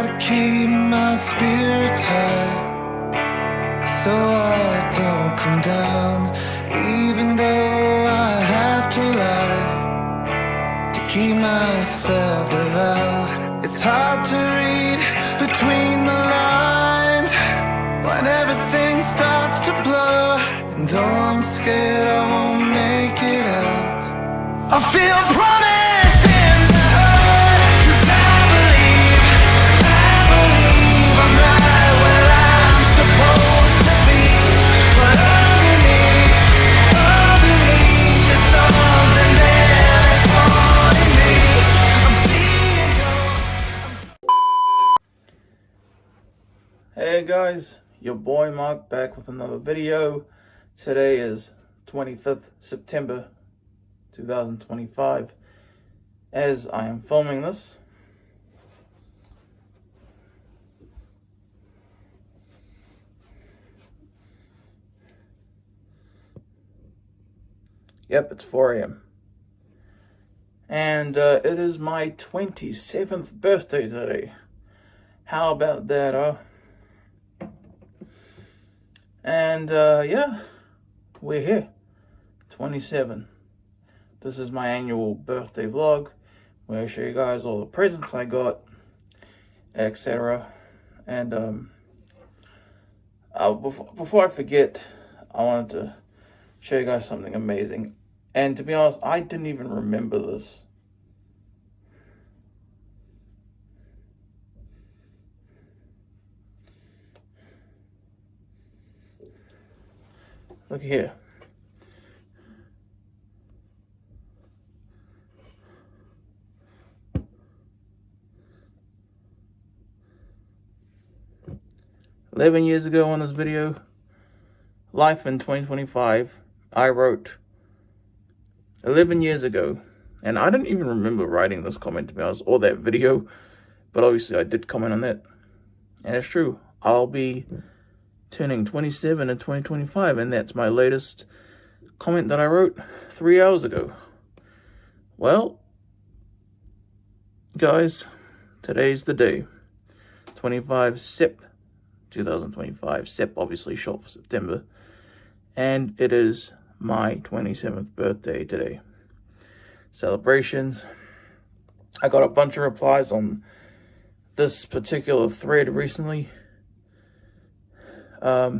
try to keep my spirits high so I don't come down, even though I have to lie to keep myself devout. It's hard to read between the lines when everything starts to blur, and though I'm scared I won't make it out, I feel promise in the hurt, 'cause I believe I'm right where I'm supposed to be. But underneath, there's something there that's haunting me. I'm seeing ghosts. Hey guys, your boy Mark back with another video. Today is 25th September 2025. As I am filming this, yep, it's 4 a.m. And it is my 27th birthday today. How about that, huh? And yeah, we're here. 27. This is my annual birthday vlog where I show you guys all the presents I got, etc. And before I forget, I wanted to show you guys something amazing. And to be honest, I didn't even remember this. Look here. "11 years ago on this video, Life in 2025, I wrote 11 years ago, and I didn't even remember writing this comment, to be honest, or that video, but obviously I did comment on that. And it's true, I'll be turning 27 in 2025, and that's my latest comment that I wrote 3 hours ago. Well, guys, today's the day. 25 Sep 2025. Sep obviously short for September. And it is my 27th birthday today. Celebrations. I got a bunch of replies on this particular thread recently. Yeah.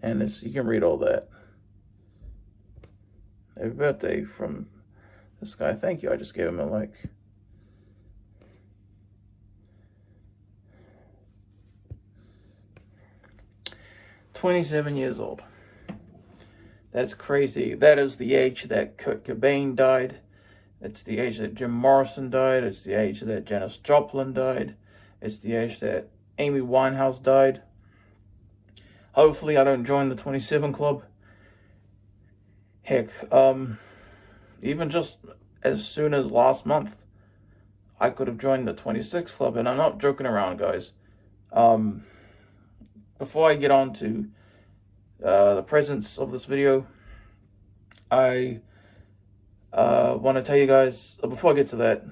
And you can read all that. Happy birthday from this guy. Thank you. I just gave him a like. "27 years old. That's crazy. That is the age that Kurt Cobain died. It's the age that Jim Morrison died. It's the age that Janis Joplin died. It's the age that Amy Winehouse died. Hopefully I don't join the 27 club. Heck, even just as soon as last month, I could have joined the 26 club, and I'm not joking around, guys. Before I get on to the presents of this video, I want to tell you guys, before I get to that,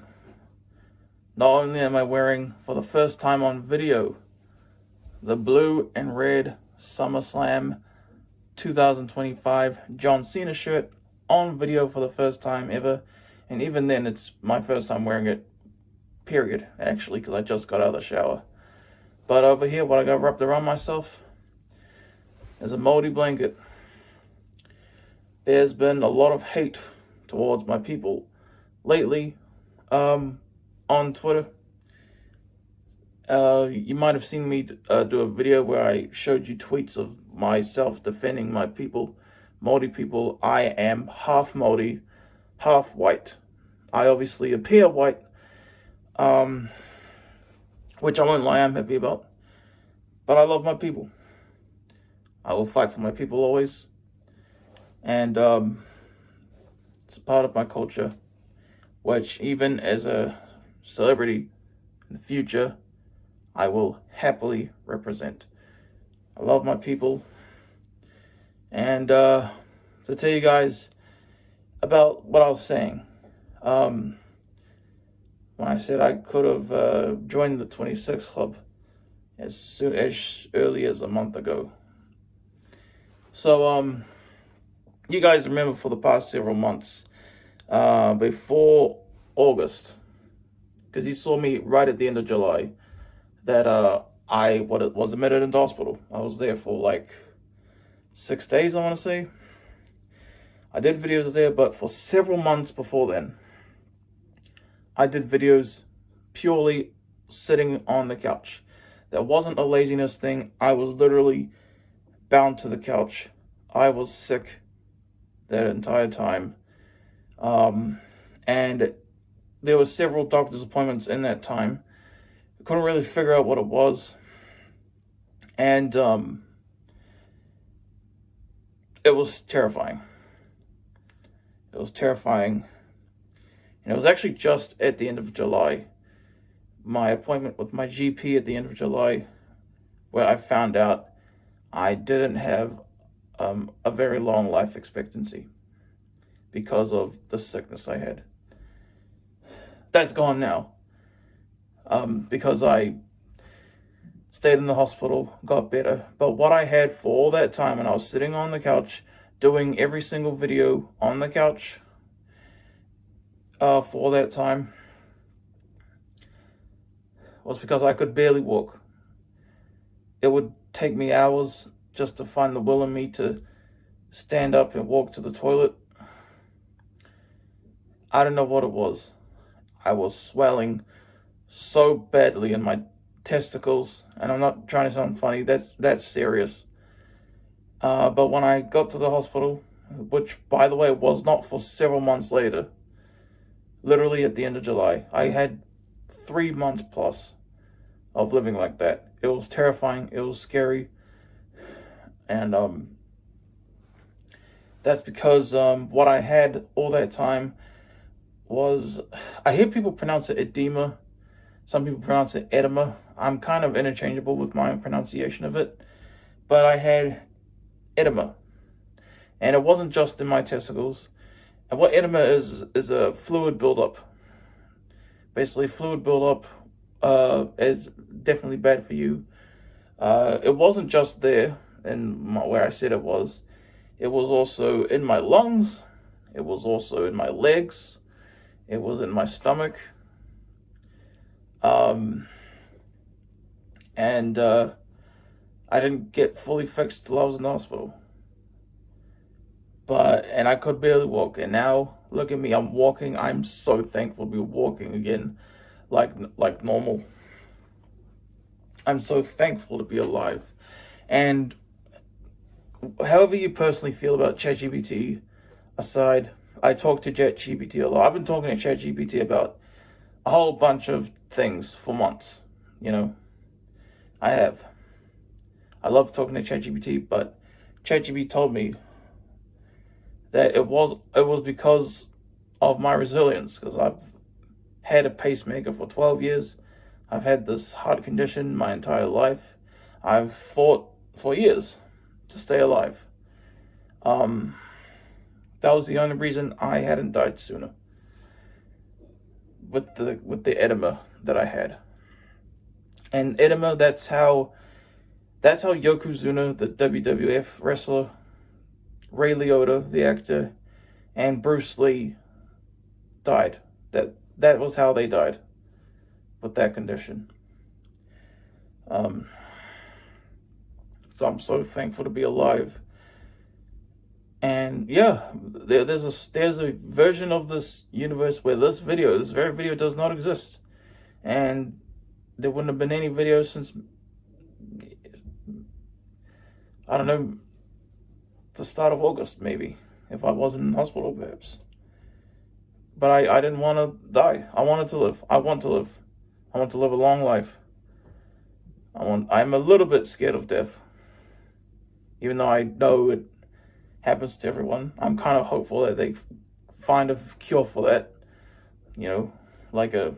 not only am I wearing, for the first time on video, the blue and red SummerSlam 2025 John Cena shirt on video for the first time ever, and even then it's my first time wearing it, period, actually, because I just got out of the shower. But over here, what I got wrapped around myself is a moldy blanket. There's been a lot of hate towards my people lately on Twitter. You might have seen me do a video where I showed you tweets of myself defending my people, Māori people. I am half Māori, half white. I obviously appear white, which I won't lie, I'm happy about. But I love my people. I will fight for my people always. And it's a part of my culture, which even as a celebrity in the future, I will happily represent. I love my people. And to tell you guys, about what I was saying. When I said I could have joined the 26 Club as early as a month ago. So, you guys remember for the past several months, before August, because you saw me right at the end of July, that I was admitted into hospital. I was there for like 6 days, I want to say. I did videos there, but for several months before then, I did videos purely sitting on the couch. That wasn't a laziness thing. I was literally bound to the couch. I was sick that entire time. And there were several doctor's appointments in that time. I couldn't really figure out what it was. And it was terrifying. It was terrifying. And it was actually just at the end of July, my appointment with my GP at the end of July, where I found out I didn't have a very long life expectancy because of the sickness I had. That's gone now, because I stayed in the hospital, got better. But what I had for all that time, and I was sitting on the couch doing every single video on the couch for all that time, was because I could barely walk. It would take me hours just to find the will in me to stand up and walk to the toilet. I don't know what it was. I was swelling so badly in my testicles, and I'm not trying to sound funny, that's serious. But when I got to the hospital, which by the way was not for several months later, literally at the end of July, I had 3 months plus of living like that. It was terrifying, it was scary, and that's because what I had all that time was, I hear people pronounce it edema, some people pronounce it edema. I'm kind of interchangeable with my own pronunciation of it, but I had edema, and it wasn't just in my testicles. And what edema is a fluid buildup. Basically, fluid buildup is definitely bad for you. It wasn't just there where I said it was. It was also in my lungs. It was also in my legs. It was in my stomach. And I didn't get fully fixed till I was in the hospital. And I could barely walk. And now, look at me, I'm walking. I'm so thankful to be walking again like normal. I'm so thankful to be alive. And however you personally feel about ChatGPT aside, I talk to ChatGPT a lot. I've been talking to ChatGPT about a whole bunch of things for months, you know. I have. I love talking to ChatGPT, but ChatGPT told me that it was because of my resilience, because I've had a pacemaker for 12 years. I've had this heart condition my entire life. I've fought for years to stay alive. That was the only reason I hadn't died sooner. With the edema that I had. And edema, that's how Yokozuna, the WWF wrestler, Ray Liotta, the actor, and Bruce Lee died. That was how they died, with that condition. So I'm so thankful to be alive. And yeah, there's a version of this universe where this very video does not exist. And there wouldn't have been any videos since, I don't know, the start of August, maybe, if I wasn't in hospital, perhaps. But I didn't want to die. I wanted to live. I want to live. I want to live a long life. I'm a little bit scared of death. Even though I know it happens to everyone, I'm kind of hopeful that they find a cure for that. You know, like a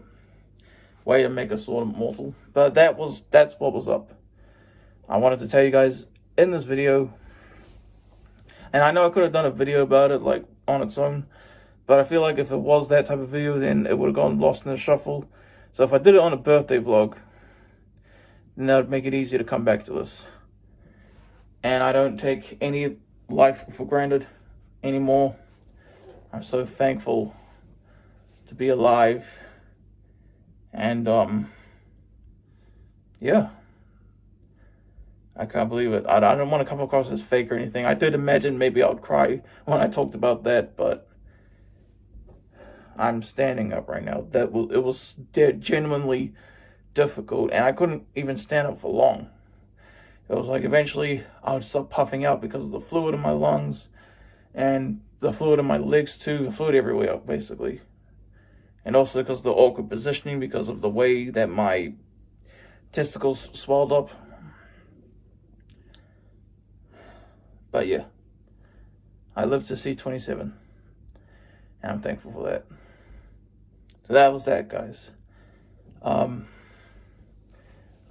way to make us sort of mortal. But that's what was up. I wanted to tell you guys in this video, and I know I could have done a video about it like on its own, But I feel like if it was that type of video, then it would have gone lost in the shuffle. So if I did it on a birthday vlog, then that would make it easier to come back to this. And I don't take any life for granted anymore. I'm so thankful to be alive. And yeah, I can't believe it. I don't want to come across as fake or anything. I did imagine maybe I would cry when I talked about that, but I'm standing up right now. It was genuinely difficult, and I couldn't even stand up for long. It was like eventually I would start puffing out because of the fluid in my lungs and the fluid in my legs too, the fluid everywhere basically. And also because of the awkward positioning, because of the way that my testicles swelled up. But yeah, I lived to see 27, and I'm thankful for that. So that was that, guys. I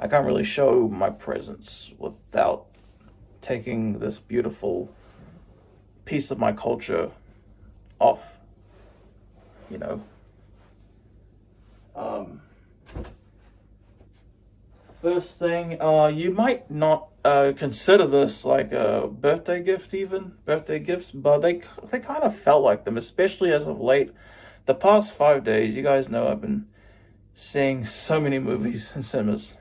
can't really show my presence without taking this beautiful piece of my culture off, you know. First thing, you might not consider this like a birthday gift, even birthday gifts, but they kind of felt like them, especially as of late. The past 5 days, you guys know I've been seeing so many movies in cinemas.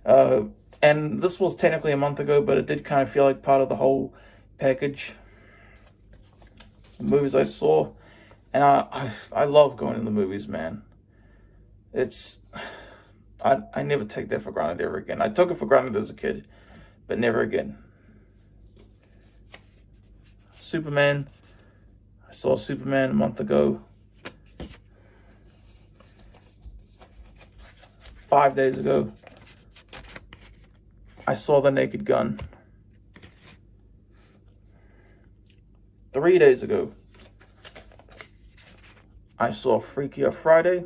And this was technically a month ago, but it did kind of feel like part of the whole package. The movies I saw, and I love going to the movies, man. I never take that for granted ever again. I took it for granted as a kid, but never again. Superman. I saw Superman a month ago. 5 days ago, I saw The Naked Gun. 3 days ago, I saw Freakier Friday.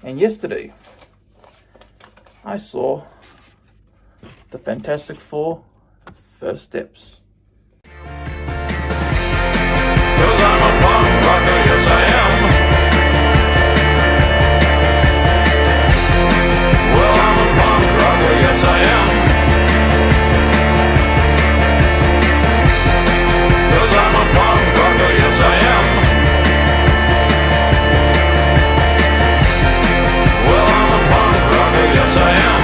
And yesterday, I saw The Fantastic Four: First Steps. 'Cause I'm a punk rocker, yes I am. Well, I'm a punk rocker, yes I am. 'Cause I'm a punk rocker, yes I am. Well, I'm a punk rocker, yes I am.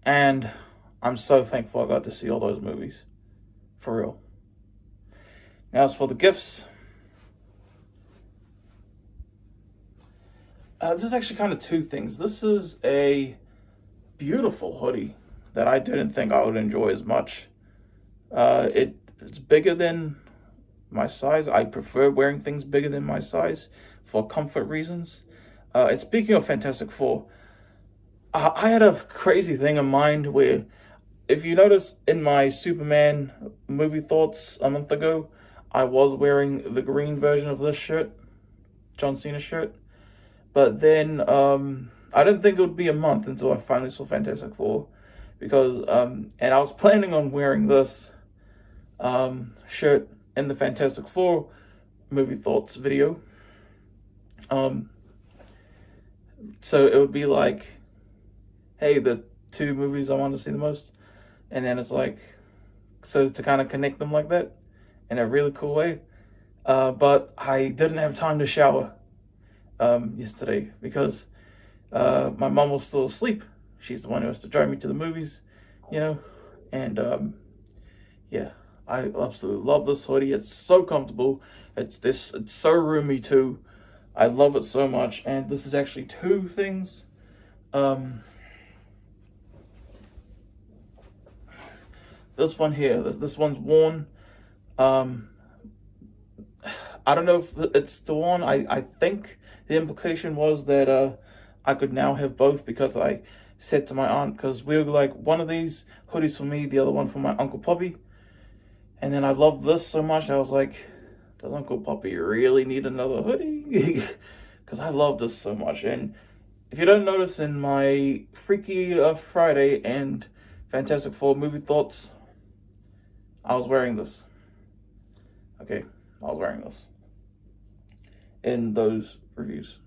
And I'm so thankful I got to see all those movies. For real. Now, as for the gifts, this is actually kind of two things. This is a beautiful hoodie that I didn't think I would enjoy as much. It's bigger than my size. I prefer wearing things bigger than my size for comfort reasons. And speaking of Fantastic Four, I had a crazy thing in mind where, if you notice in my Superman movie thoughts a month ago, I was wearing the green version of this shirt, John Cena shirt. But then I didn't think it would be a month until I finally saw Fantastic Four, because and I was planning on wearing this shirt in the Fantastic Four movie thoughts video. So it would be like, hey, the two movies I want to see the most. And then it's like, so to kind of connect them like that in a really cool way. But I didn't have time to shower yesterday because my mom was still asleep. She's the one who has to drive me to the movies, you know. And yeah, I absolutely love this hoodie. It's so comfortable. It's so roomy too. I love it so much. And this is actually two things. This one here, this one's worn. I don't know if it's the one. I think the implication was that I could now have both, because I said to my aunt, because we were like, one of these hoodies for me, the other one for my Uncle Poppy. And then I loved this so much, I was like, does Uncle Poppy really need another hoodie? Because I love this so much. And if you don't notice, in my Freaky Friday and Fantastic Four movie thoughts, I was wearing this. Okay, I was wearing this in those reviews.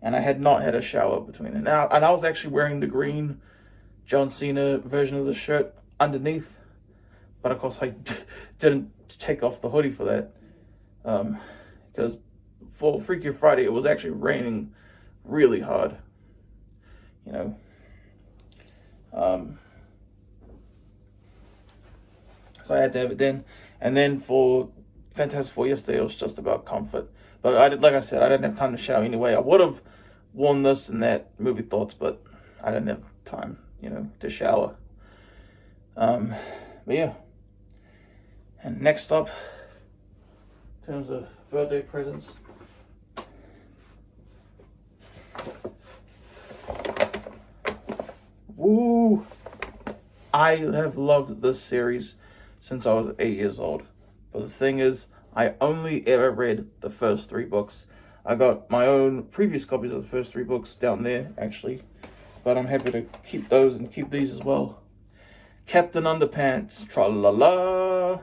And I had not had a shower between it. Now, and I was actually wearing the green John Cena version of the shirt underneath. But of course I didn't take off the hoodie for that. Because for Freaky Friday, it was actually raining really hard. You know. So I had to have it then. And then for Fantastic Four yesterday, it was just about comfort. But like I said, I didn't have time to shower anyway. I would have worn this and that movie thoughts, but I didn't have time, you know, to shower. But yeah. And next up, in terms of birthday presents, woo! I have loved this series since I was 8 years old. But the thing is, I only ever read the first 3 books. I got my own previous copies of the first 3 books down there, actually. But I'm happy to keep those and keep these as well. Captain Underpants, tra-la-la.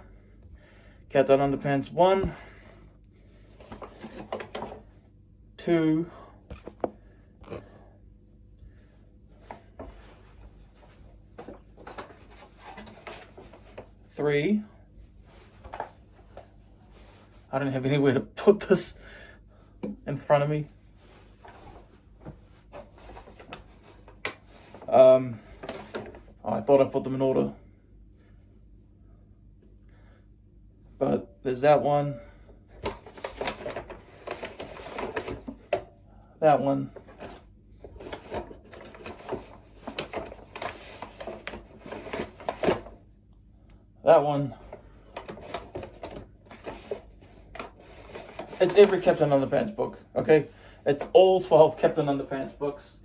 Captain Underpants 1, 2, 3. I don't have anywhere to put this in front of me. I thought I put them in order. But there's that one. That one. That one. It's every Captain Underpants book, okay? It's all 12 Captain Underpants books.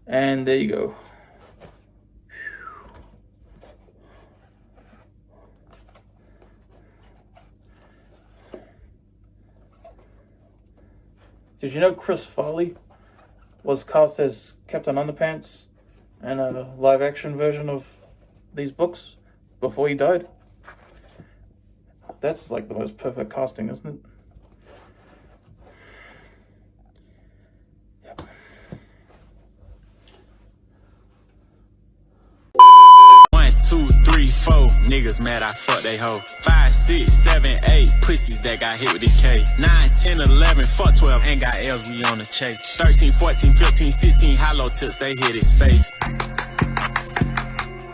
And there you go. Did you know Chris Farley was cast as Captain Underpants in a live-action version of these books before he died? That's like the most perfect casting, isn't it? Yep. 1, 2, 3, 4 niggas mad I fuck they hoe. 5, 6, 7, 8 pussies that got hit with this K. 9, 10, 11, fuck 12 ain't got L's, we on the chase. 13, 14, 15, 16 hollow tips, they hit his face.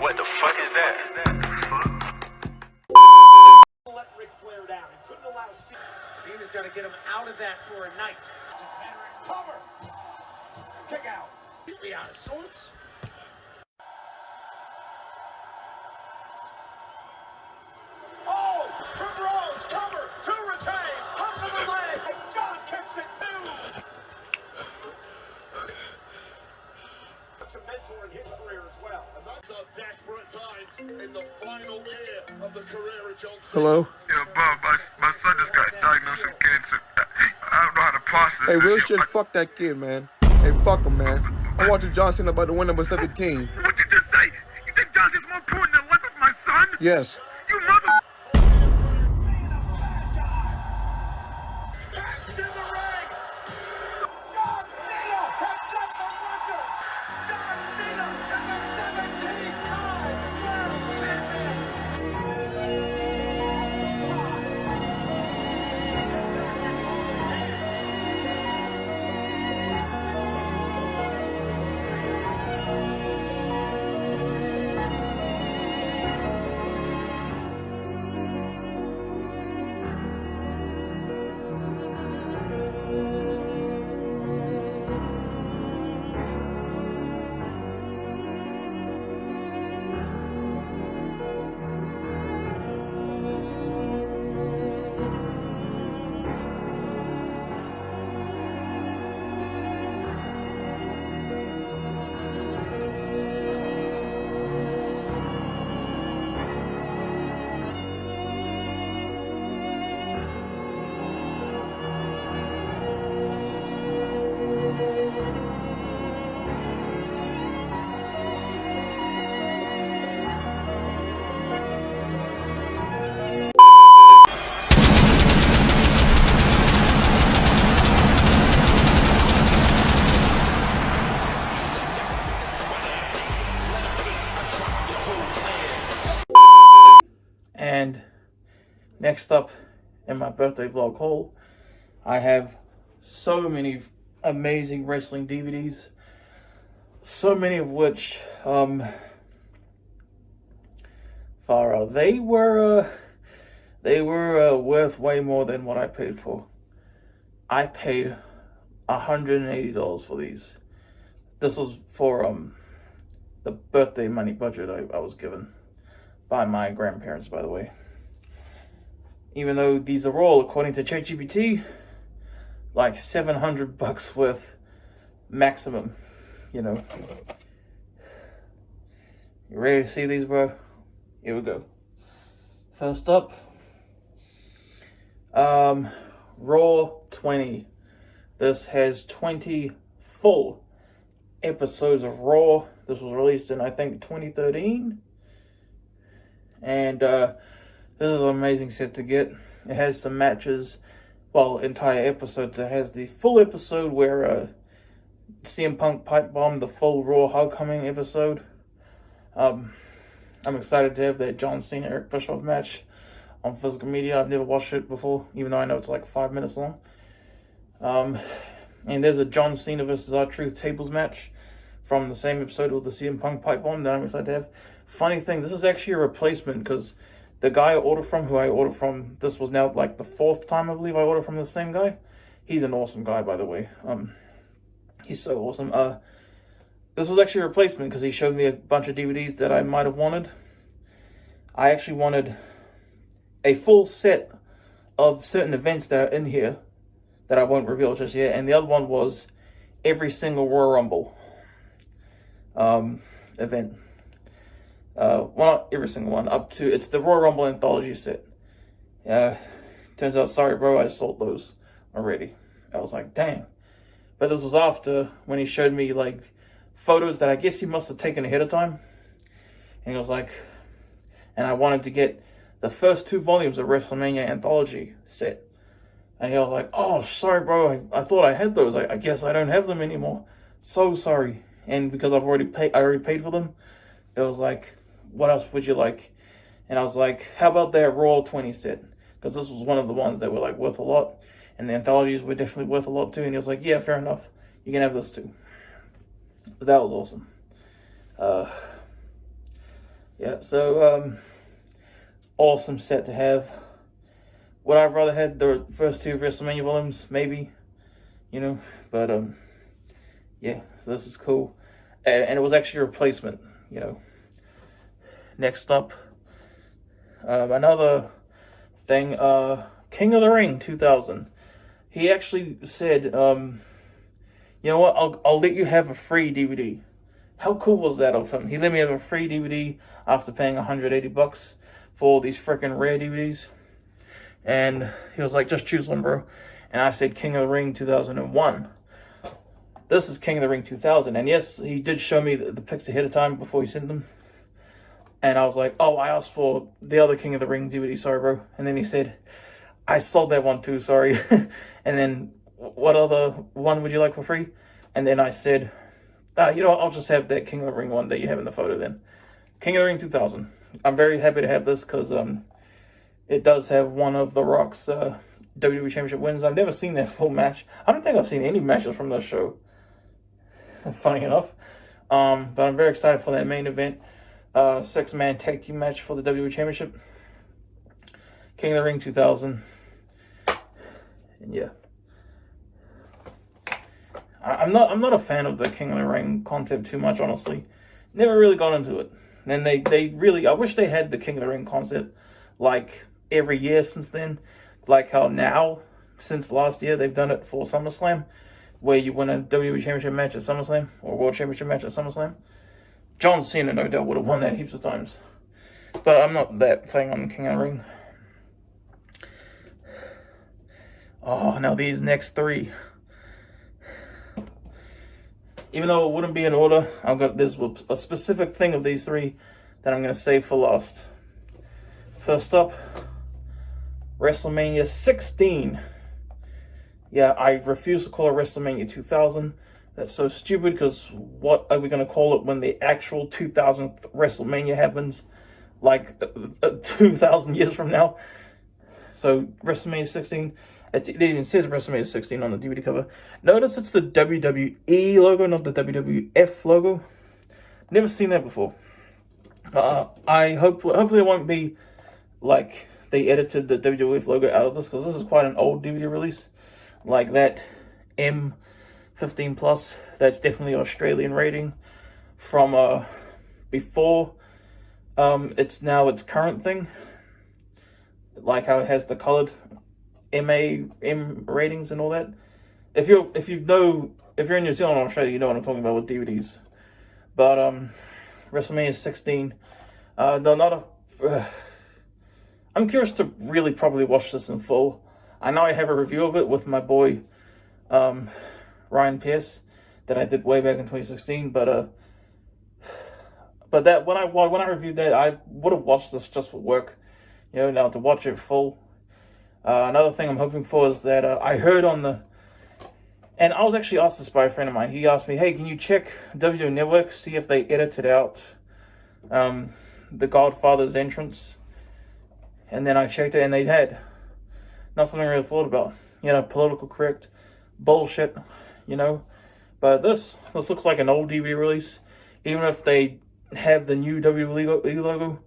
What the fuck is that? Let Ric Flair down and couldn't allow Cena's gonna get him out of that for a night. Cover! Kick out. Completely out of sorts. Oh! From Rhodes, cover! 2 retain! Up to the leg! And John kicks it too! To mentor in his career as well. And that's our desperate times in the final year of the career of John Cena. Hello? Yeah, Bob, my son just got diagnosed with cancer. I don't know how to process Hey, this real shit. shit, fuck that kid, man. Hey, fuck him, man. I'm watching John Cena about to win number 17. What'd you just say? You think John Cena's more important than the life of my son? Yes. You mother... Back in the ring! John Cena has set the record! John Cena is the 17th-time world champion! next up in my birthday vlog haul, I have so many amazing wrestling DVDs, so many of which, far out. They were worth way more than what I paid for. I paid $180 for these. This was for the birthday money budget I was given by my grandparents, by the way. Even though these are all, according to ChatGPT, like $700 worth maximum, you know. You ready to see these, bro? Here we go. First up, Raw 20. This has 20 full episodes of Raw. This was released in, I think, 2013. And this is an amazing set to get. It has some matches, well, entire episodes. It has the full episode where CM Punk pipe bombed the full Raw Homecoming episode. I'm excited to have that John Cena Eric Bischoff match on physical media. I've never watched it before, even though I know it's like 5 minutes long. And there's a John Cena versus R-Truth tables match from the same episode with the CM Punk pipe bomb that I'm excited to have. Funny thing, this is actually a replacement because the guy who I ordered from, this was now like the 4th time I believe I ordered from the same guy. He's an awesome guy, by the way. He's so awesome. This was actually a replacement because he showed me a bunch of DVDs that I might have wanted. I actually wanted a full set of certain events that are in here that I won't reveal just yet. And the other one was every single Royal Rumble event. Well, not every single one, up to, it's the Royal Rumble anthology set. Turns out, sorry bro, I sold those already. I was like, dang. But this was after when he showed me like photos that I guess he must have taken ahead of time. And he was like, and I wanted to get the first 2 volumes of WrestleMania anthology set. And he was like, oh, sorry bro, I thought I had those. I guess I don't have them anymore. So sorry. And because I already paid for them, it was like, what else would you like? And I was like, how about that Raw 20 set? Because this was one of the ones that were like worth a lot. And the anthologies were definitely worth a lot too. And he was like, yeah, fair enough. You can have this too. But that was awesome. Yeah, so awesome set to have. Would I have rather had the first 2 WrestleMania volumes? Maybe, you know. But yeah, so this is cool. And it was actually a replacement, you know. Next up, another thing, King of the Ring 2000. He actually said, you know what, I'll let you have a free DVD. How cool was that of him? He let me have a free DVD after paying $180 for these freaking rare DVDs. And he was like, just choose one, bro. And I said King of the Ring 2001. This is King of the Ring 2000. And yes, he did show me the pics ahead of time before he sent them. And I was like, oh, I asked for the other King of the Ring DVD, sorry, bro. And then he said, I sold that one too, sorry. And then, what other one would you like for free? And then I said, you know what, I'll just have that King of the Ring one that you have in the photo then. King of the Ring 2000. I'm very happy to have this because it does have one of The Rock's WWE Championship wins. I've never seen that full match. I don't think I've seen any matches from this show. Funny enough. But I'm very excited for that main event. 6-man tag team match for the WWE Championship. King of the Ring 2000. And yeah. I'm not a fan of the King of the Ring concept too much, honestly. Never really got into it. And they really, I wish they had the King of the Ring concept like every year since then. Like how now, since last year, they've done it for SummerSlam, where you win a WWE Championship match at SummerSlam, or World Championship match at SummerSlam. John Cena, no doubt, would have won that heaps of times. But I'm not that thing on King of the Ring. Oh, now these next 3. Even though it wouldn't be in order, there's a specific thing of these 3 that I'm going to save for last. First up, WrestleMania 16. Yeah, I refuse to call it WrestleMania 2000. That's so stupid, because what are we going to call it when the actual 2000th WrestleMania happens? Like 2,000 years from now? So WrestleMania 16, it even says WrestleMania 16 on the DVD cover. Notice it's the WWE logo, not the WWF logo. Never seen that before. I hopefully it won't be like they edited the WWF logo out of this, because this is quite an old DVD release. Like that M15 Plus, that's definitely Australian rating from before it's now its current thing. Like how it has the colored M ratings and all that. If you're in New Zealand or Australia, you know what I'm talking about with DVDs. But WrestleMania 16, I'm curious to really probably watch this in full. I know I have a review of it with my boy Ryan Pierce that I did way back in 2016, but that when I reviewed that, I would have watched this just for work. You know, now to watch it full. Another thing I'm hoping for is that I heard on the, and I was actually asked this by a friend of mine. He asked me, "Hey, can you check WWE Network, see if they edited out the Godfather's entrance?" And then I checked it, and they had. Not something I really thought about. You know, political correct bullshit. You know, but this looks like an old DVD release. Even if they have the new WWE logo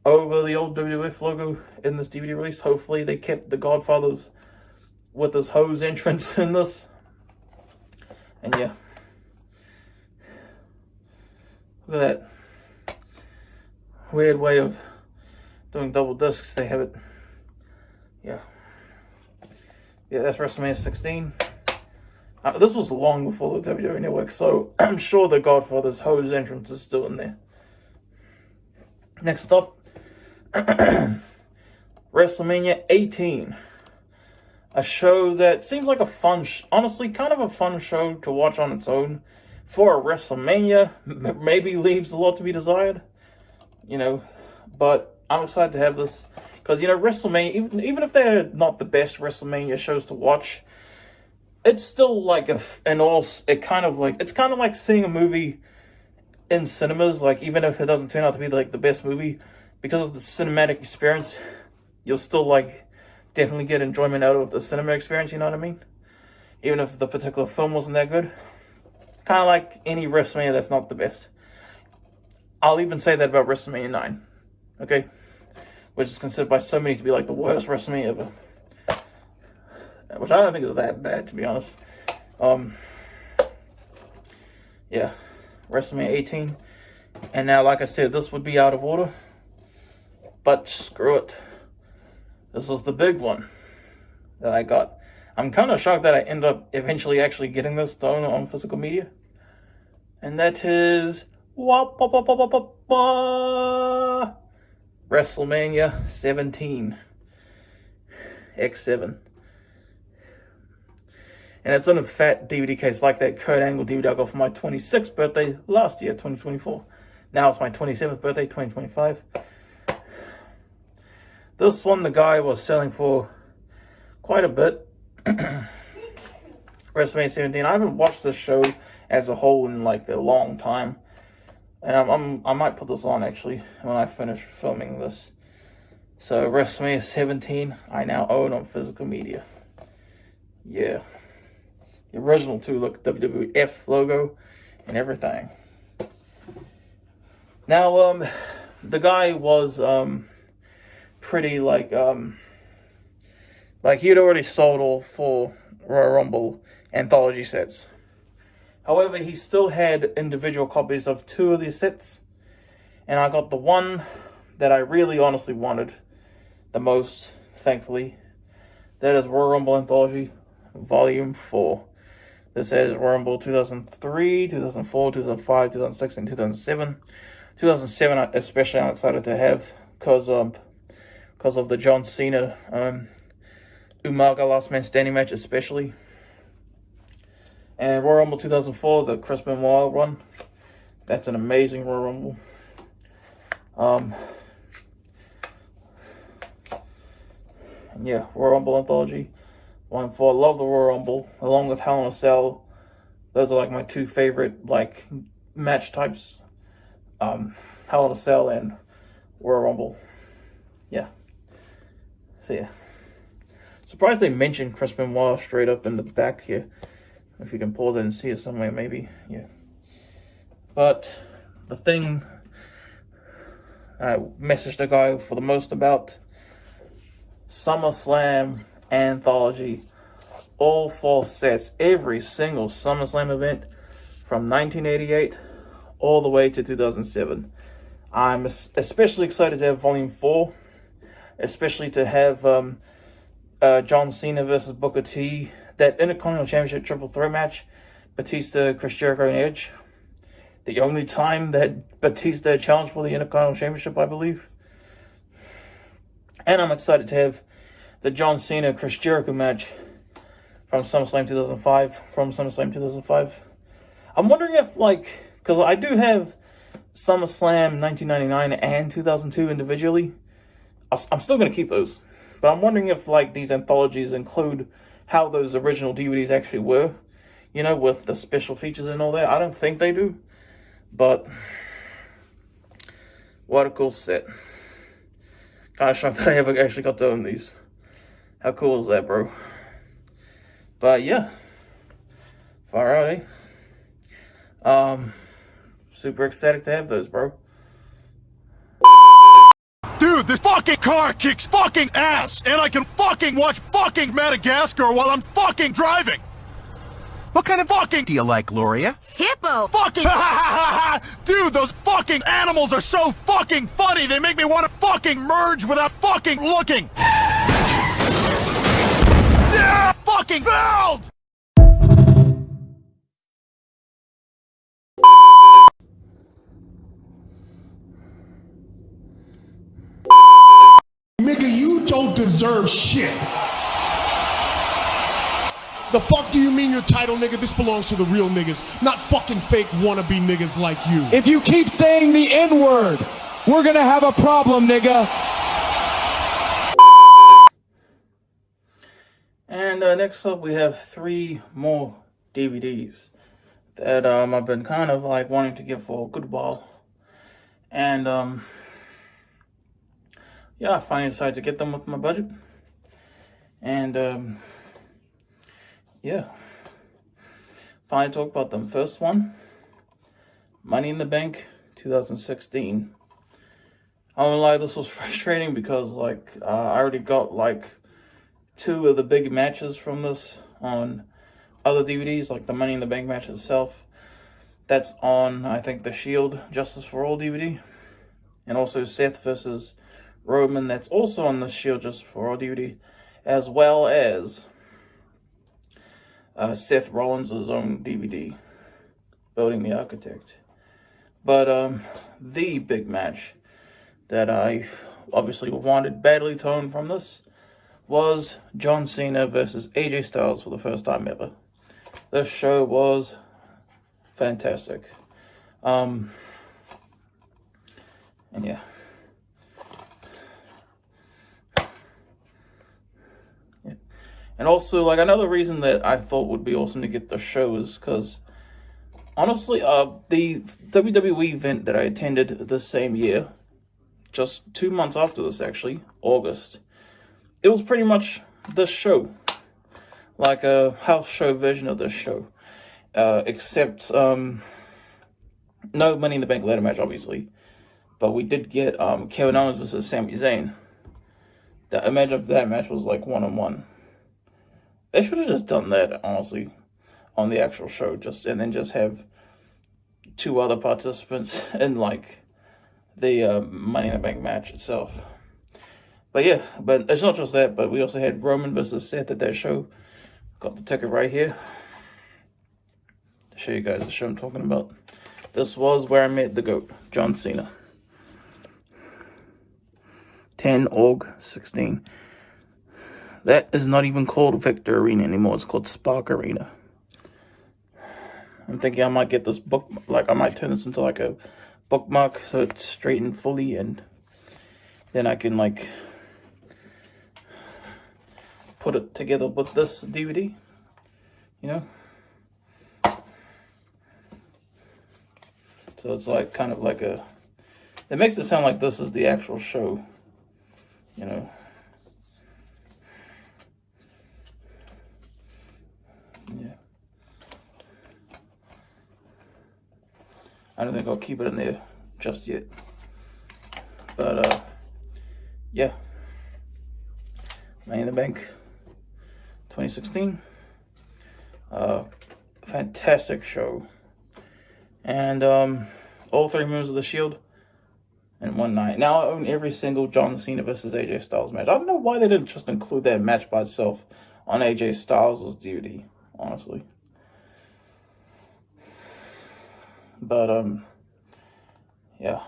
over the old WWF logo in this DVD release, hopefully they kept the Godfathers with this hose entrance in this. And yeah, look at that weird way of doing double discs. They have it. Yeah, that's WrestleMania 16. This was long before the WWE Network, so I'm sure the Godfather's hose entrance is still in there. Next up, WrestleMania 18. A show that seems like a fun, honestly, kind of a fun show to watch on its own. For a WrestleMania, maybe leaves a lot to be desired, you know. But I'm excited to have this, because, you know, WrestleMania, even if they're not the best WrestleMania shows to watch, it's still like it's kind of like seeing a movie in cinemas. Like, even if it doesn't turn out to be like the best movie, because of the cinematic experience, you'll still like definitely get enjoyment out of the cinema experience, you know what I mean? Even if the particular film wasn't that good. Kind of like any WrestleMania that's not the best. I'll even say that about WrestleMania 9, okay? Which is considered by so many to be like the worst WrestleMania ever. Which I don't think is that bad, to be honest. Yeah, WrestleMania 18. And now, like I said, this would be out of order. But screw it. This was the big one that I got. I'm kind of shocked that I end up eventually actually getting this done on physical media. And that is WrestleMania 17. X7. And it's in a fat DVD case like that Kurt Angle DVD I got for my 26th birthday last year, 2024. Now it's my 27th birthday, 2025. This one the guy was selling for quite a bit. WrestleMania 17. I haven't watched this show as a whole in like a long time. And I might put this on actually when I finish filming this. So WrestleMania 17, I now own on physical media. Yeah. The original too, look, WWF logo and everything. Now, the guy was pretty like he had already sold all 4 Royal Rumble anthology sets. However, he still had individual copies of 2 of these sets, and I got the one that I really honestly wanted the most, thankfully. That is Royal Rumble Anthology Volume 4. This has Royal Rumble 2003, 2004, 2005, 2006, and 2007. 2007, especially, I'm excited to have because of the John Cena Umaga Last Man Standing match, especially. And Royal Rumble 2004, the Chris Benoit run. That's an amazing Royal Rumble. Yeah, Royal Rumble Anthology. 1 4. Love the Royal Rumble, along with Hell in a Cell. Those are like my 2 favorite like match types. Hell in a Cell and Royal Rumble. Yeah. So yeah. Surprised they mentioned Chris Benoit straight up in the back here. If you can pause it and see it somewhere, maybe. Yeah. But the thing I messaged the guy for the most about SummerSlam Anthology. All 4 sets, every single SummerSlam event from 1988 all the way to 2007. I'm especially excited to have Volume 4, especially to have John Cena versus Booker T, that Intercontinental Championship Triple Threat match, Batista, Chris Jericho, and Edge. The only time that Batista challenged for the Intercontinental Championship, I believe. And I'm excited to have the John Cena, Chris Jericho match from SummerSlam 2005. I'm wondering if, like, because I do have SummerSlam 1999 and 2002 individually. I'm still going to keep those. But I'm wondering if, like, these anthologies include how those original DVDs actually were. You know, with the special features and all that. I don't think they do. But what a cool set. Kind of shocked that I ever actually got to own these. How cool is that, bro? But yeah. Far out, eh? Super ecstatic to have those, bro. Dude, this fucking car kicks fucking ass, and I can fucking watch fucking Madagascar while I'm fucking driving. What kind of fucking do you like, Gloria? Hippo! Fucking dude, those fucking animals are so fucking funny. They make me want to fucking merge without fucking looking. Yeah, fucking build! Nigga, you don't deserve shit. The fuck do you mean your title, nigga? This belongs to the real niggas, not fucking fake wannabe niggas like you. If you keep saying the N-word, we're gonna have a problem, nigga. And next up, we have 3 more DVDs that I've been kind of like wanting to get for a good while. And yeah, I finally decided to get them with my budget. And yeah, finally talk about them. First one, Money in the Bank 2016. I won't lie, this was frustrating because like I already got like 2 of the big matches from this on other DVDs, like the Money in the Bank match itself. That's on, I think, the Shield Justice for All DVD. And also Seth versus Roman, that's also on the Shield Justice for All DVD. As well as Seth Rollins' own DVD, Building the Architect. But the big match that I obviously wanted badly to own from this was John Cena versus AJ Styles for the first time ever. This show was fantastic. And yeah. And also, like, another reason that I thought would be awesome to get the show is because, honestly, the WWE event that I attended the same year, just 2 months after this, actually, August, it was pretty much this show. Like a house show version of this show. Except, no Money in the Bank ladder match, obviously. But we did get Kevin Owens versus Sami Zayn. The image of that match was like 1-on-1. They should have just done that, honestly, on the actual show, and then just have 2 other participants in like the Money in the Bank match itself. But yeah, but it's not just that, but we also had Roman versus Seth at that show. Got the ticket right here to show you guys the show I'm talking about. This was where I met the GOAT, John Cena. 10 Aug 16. That is not even called Victor Arena anymore. It's called Spark Arena. I'm thinking I might get this book, like I might turn this into like a bookmark so it's straight and fully, and then I can like put it together with this DVD, you know? So it's like kind of like a, it makes it sound like this is the actual show, you know? I don't think I'll keep it in there just yet. But yeah, Money in the Bank 2016, fantastic show, and all 3 members of the Shield in one night. Now I own every single John Cena versus AJ Styles match. I don't know why they didn't just include that match by itself on AJ Styles' DVD, honestly. But yeah.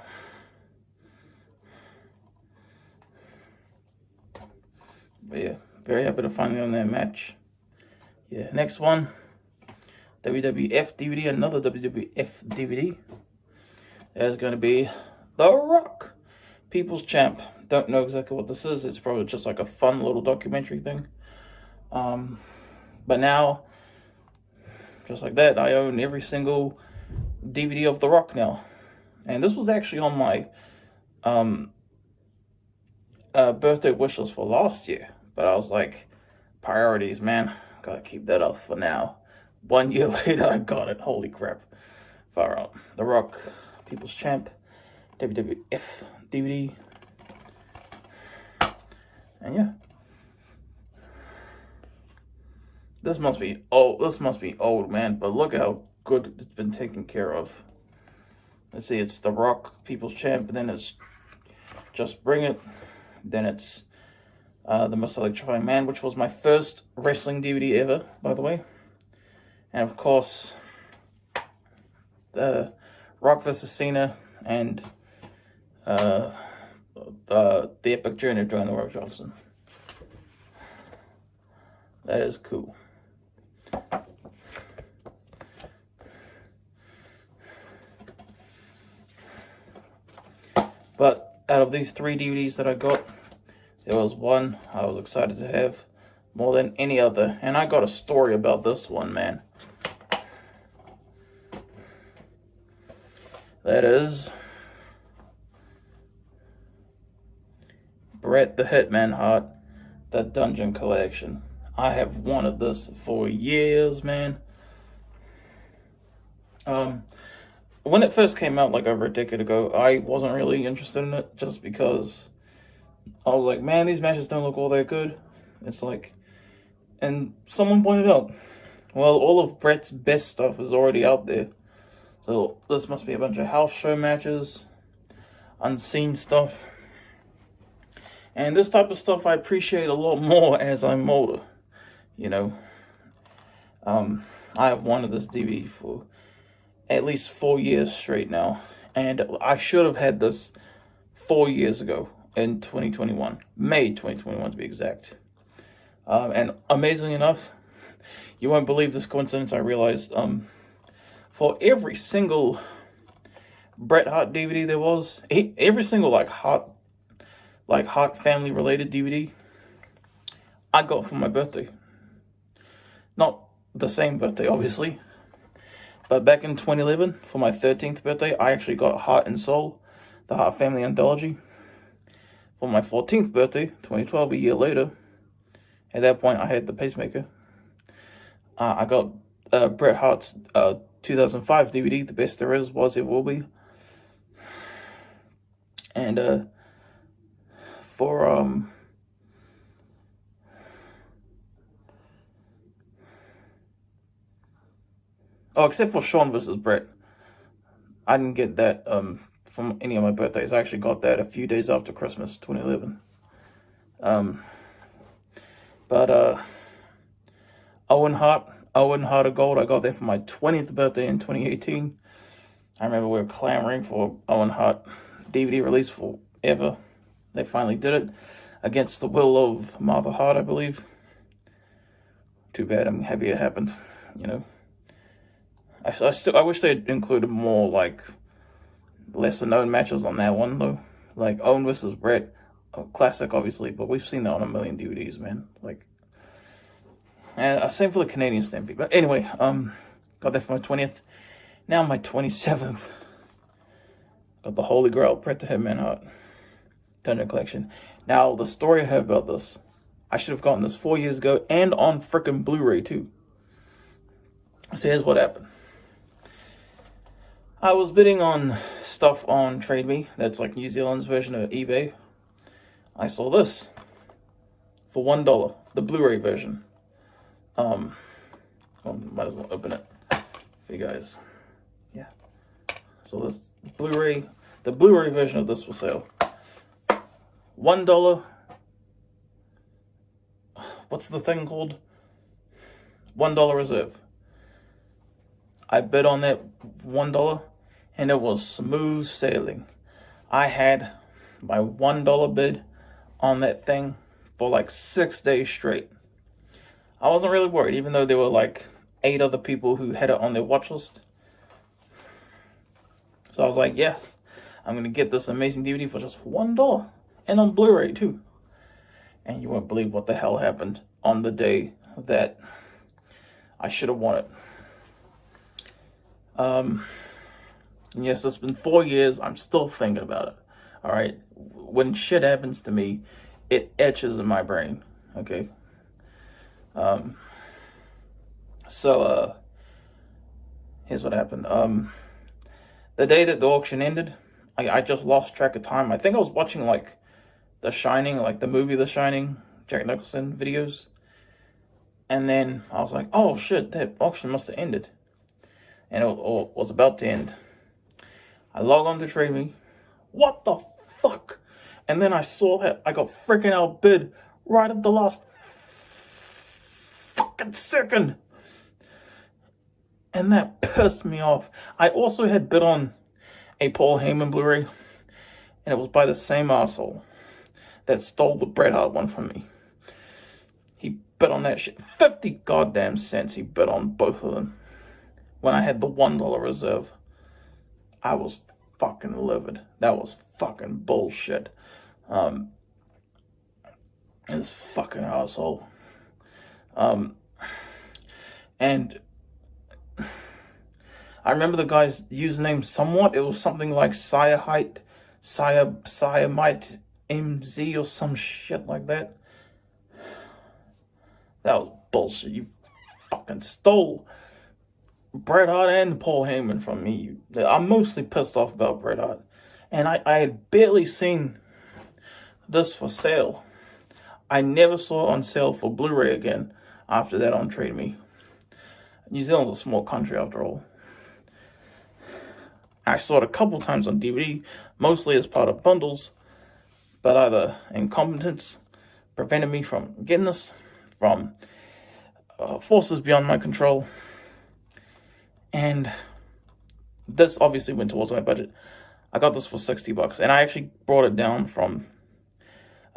But yeah, very happy to finally own that match. Yeah, next one, WWF DVD, another WWF DVD. There's going to be The Rock, People's Champ. Don't know exactly what this is. It's probably just like a fun little documentary thing. But now, just like that, I own every single DVD of The Rock now. And this was actually on my birthday wish list for last year. But I was like, priorities, man. Gotta keep that up for now. 1 year later, I got it. Holy crap. Far out. The Rock, People's Champ, WWF DVD. And yeah. This must be old, man. But look how good it's been taken care of. Let's see, it's The Rock, People's Champ, and then it's Just Bring It. Then it's The Most Electrifying Man, which was my first wrestling DVD ever, by the way. And of course, The Rock vs. Cena and the Epic Journey of Dwayne The Rock Johnson. That is cool. But out of these 3 DVDs that I got, there was one I was excited to have more than any other. And I got a story about this one, man. That is Bret the Hitman Hart, the Dungeon Collection. I have wanted this for years, man. When it first came out, like over a decade ago, I wasn't really interested in it just because I was like, man, these matches don't look all that good. It's like, and someone pointed out, well, all of Bret's best stuff is already out there. So this must be a bunch of house show matches, unseen stuff. And this type of stuff I appreciate a lot more as I'm older, you know. I have wanted this DVD for at least 4 years straight now. And I should have had this 4 years ago in 2021. May 2021 to be exact. And amazingly enough, you won't believe this coincidence, I realized, for every single Bret Hart DVD there was, every single Hart family related DVD, I got for my birthday. Not the same birthday, obviously. But back in 2011, for my 13th birthday, I actually got Heart and Soul, the Hart Family Anthology. For my 14th birthday, 2012, a year later, at that point I had the pacemaker. I got Bret Hart's 2005 DVD, The Best There Is, Was It Will Be. And for except for Shawn vs. Bret, I didn't get that from any of my birthdays. I actually got that a few days after Christmas, 2011. But Owen Hart of Gold, I got that for my 20th birthday in 2018. I remember we were clamoring for Owen Hart DVD release forever. They finally did it, against the will of Martha Hart, I believe. Too bad, I'm happy it happened, you know. I wish they'd included more, lesser known matches on that one, though. Like, Owen vs. Bret, a classic, obviously, but we've seen that on a million DVDs, man. And same for the Canadian Stampede. But anyway, got that for my 20th. Now my 27th. Got the Holy Grail, Bret the Hitman Hart Dungeon Collection. Now, the story I have about this, I should have gotten this 4 years ago, and on frickin' Blu-ray, too. So here's what happened. I was bidding on stuff on Trade Me. That's like New Zealand's version of eBay. I saw this for $1, the Blu-ray version. I might as well open it for you guys. Yeah. So this Blu-ray, the Blu-ray version of this for sale. $1. What's the thing called? $1 reserve. I bid on that $1 and it was smooth sailing. I had my $1 bid on that thing for like 6 days straight. I wasn't really worried, even though there were like 8 other people who had it on their watch list. So I was like, yes, I'm going to get this amazing DVD for just $1. And on Blu-ray too. And you won't believe what the hell happened on the day that I should have won it. Yes, it's been 4 years. I'm still thinking about it. All right. When shit happens to me, it etches in my brain. Okay. Here's what happened. The day that the auction ended, I just lost track of time. I think I was watching like The Shining, like the movie The Shining, Jack Nicholson videos. And then I was like, oh shit, that auction must have ended. And it was about to end. I log on to Trade Me. What the fuck? And then I saw that I got freaking outbid right at the last fucking second. And that pissed me off. I also had bid on a Paul Heyman Blu-ray. And it was by the same asshole that stole the Bret Hart one from me. He bid on that shit. 50 goddamn cents he bid on both of them. When I had the $1 reserve. I was fucking livid. That was fucking bullshit. This fucking asshole. And I remember the guy's username somewhat. It was something like Siamite MZ or some shit like that. That was bullshit. You fucking stole Bret Hart and Paul Heyman from me. I'm mostly pissed off about Bret Hart. And I had barely seen this for sale. I never saw it on sale for Blu-ray again after that on Trade Me. New Zealand's a small country after all. I saw it a couple times on DVD, mostly as part of bundles, but either incompetence prevented me from getting this, from forces beyond my control, and this obviously went towards my budget. I got this for $60, and I actually brought it down from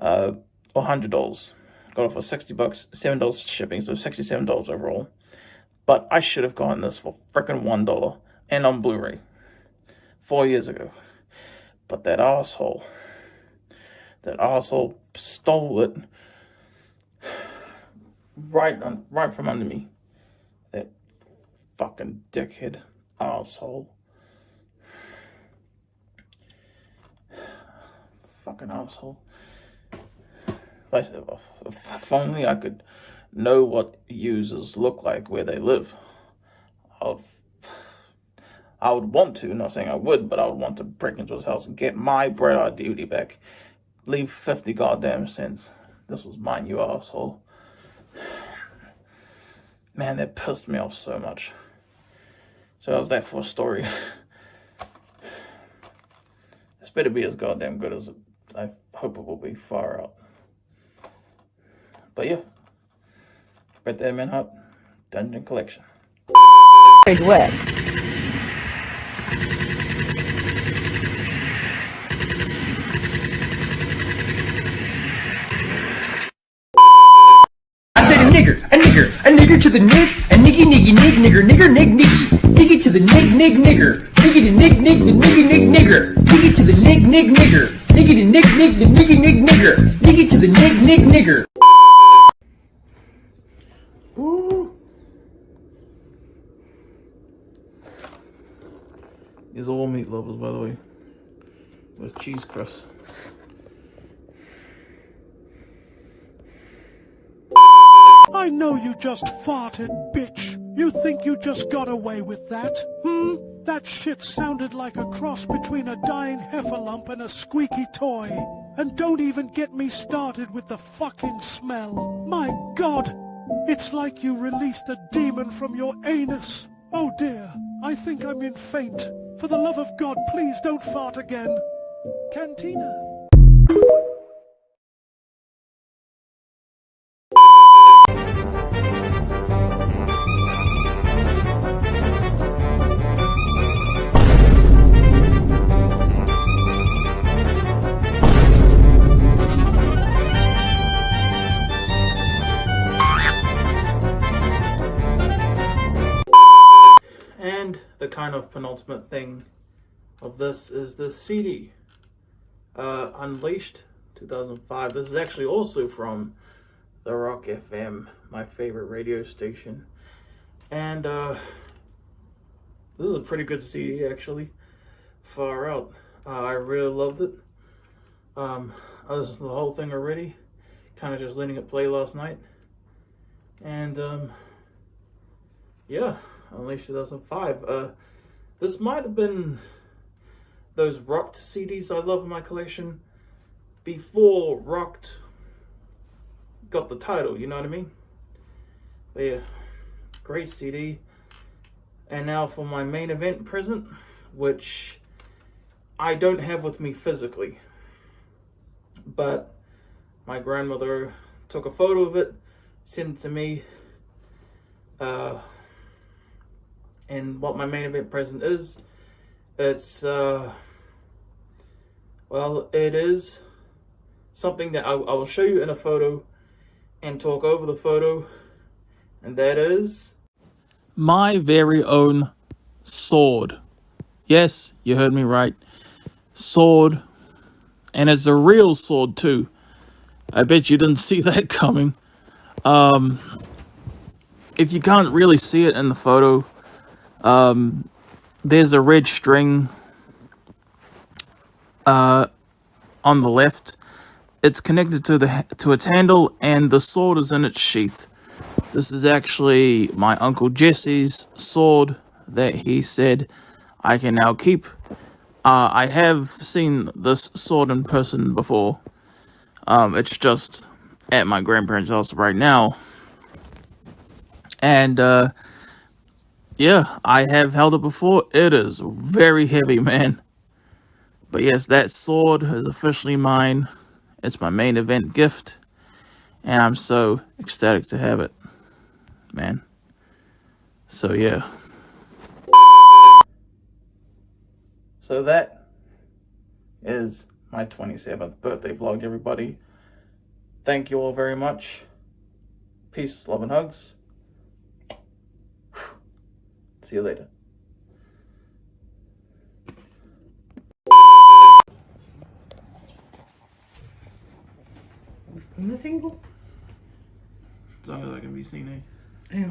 $100. Got it for $60, $7 shipping, so $67 overall. But I should have gotten this for frickin' $1 and on Blu-ray 4 years ago. But that asshole stole it right from under me. That fucking dickhead asshole. Fucking asshole. If only I could know what users look like where they live. I would want to, not saying I would, but I would want to break into his house and get my Bret Hart DVD back. Leave 50 goddamn cents. This was mine, you asshole. Man, that pissed me off so much. So that was that for a story. This better be as goddamn good as I hope it will be far out. But yeah. Bret the Hitman Hart Dungeon Collection. What? A nigger to the nig, a niggy niggy nig, nigger nig niggy, niggy to the nig nigger, niggy to nig the niggy nigger, niggy to the nig nigger, niggy to nig the niggy nigger, niggy to the nig nigger. Woo. These are all meat lovers, by the way, with cheese crust. I know you just farted, bitch. You think you just got away with that, hmm? That shit sounded like a cross between a dying heffalump and a squeaky toy. And don't even get me started with the fucking smell. My God! It's like you released a demon from your anus. Oh dear, I think I'm in faint. For the love of God, please don't fart again. Cantina. And the kind of penultimate thing of this is this CD, Unleashed 2005. This is actually also from the Rock FM, my favorite radio station. And this is a pretty good CD actually, far out. I really loved it. I listened to the whole thing already, kind of just letting it play last night. And yeah. Unleashed 2005. This might have been those Rocked CDs I love in my collection before Rocked got the title, you know what I mean? But yeah, great CD. And now for my main event present, which I don't have with me physically, but my grandmother took a photo of it, sent it to me. And what my main event present is, it's, well, it is something that I will show you in a photo and talk over the photo, and that is my very own sword. Yes, you heard me right. Sword. And it's a real sword too. I bet you didn't see that coming. If you can't really see it in the photo, there's a red string on the left. It's connected to its handle, and the sword is in its sheath. This is actually my Uncle Jesse's sword that he said I can now keep. I have seen this sword in person before. It's just at my grandparents' house right now. And yeah, I have held it before. It is very heavy, man. But yes, that sword is officially mine. It's my main event gift. And I'm so ecstatic to have it, man. So yeah. So that is my 27th birthday vlog, everybody. Thank you all very much. Peace, love, and hugs. See you later. ¿No single? As long as I can be seen, eh? Yeah.